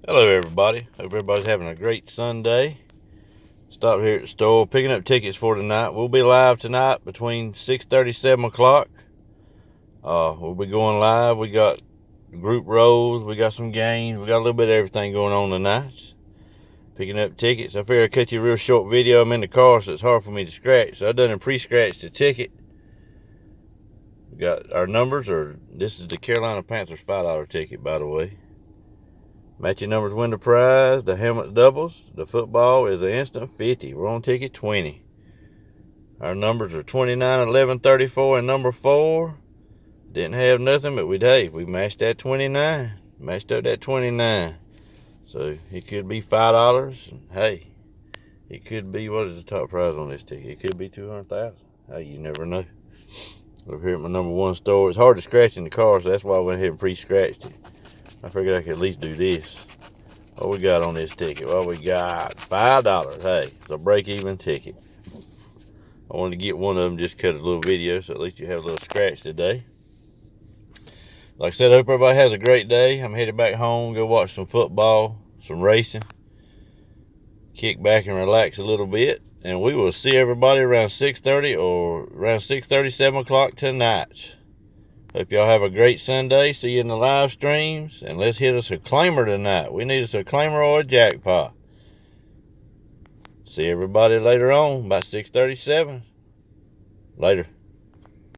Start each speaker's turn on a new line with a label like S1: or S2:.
S1: Hello everybody, hope everybody's having a great Sunday. Stopped here at the store picking up tickets for tonight. We'll be live tonight between 6:30 7 o'clock. We'll be going live. We got group roles, we got some games, we got a little bit of everything going on tonight. Picking up tickets. I figured I'd cut you a real short video. I'm in the car so it's hard for me to scratch, so I done a pre-scratch the ticket. We got our numbers, this is the Carolina Panthers $5 ticket, by the way. Matching numbers win the prize. The helmet doubles. The football is an instant 50. We're on ticket 20. Our numbers are 29, 11, 34, and number 4. Didn't have nothing, but we matched that 29. Matched up that 29. So it could be $5. And hey, it could be, what is the top prize on this ticket? It could be $200,000. Hey, you never know. Over here at my number 1 store. It's hard to scratch in the car, so that's why I went ahead and pre-scratched it. I figured I could at least do this. What we got on this ticket? Well, we got $5. Hey, it's a break-even ticket. I wanted to get one of them, just cut a little video, so at least you have a little scratch today. Like I said, I hope everybody has a great day. I'm headed back home, go watch some football, some racing, kick back and relax a little bit, and we will see everybody around 6:30 or around 6:30, 7 o'clock tonight. Hope y'all have a great Sunday. See you in the live streams. And let's hit us a claimer tonight. We need us a claimer or a jackpot. See everybody later on, about 6:37. Later.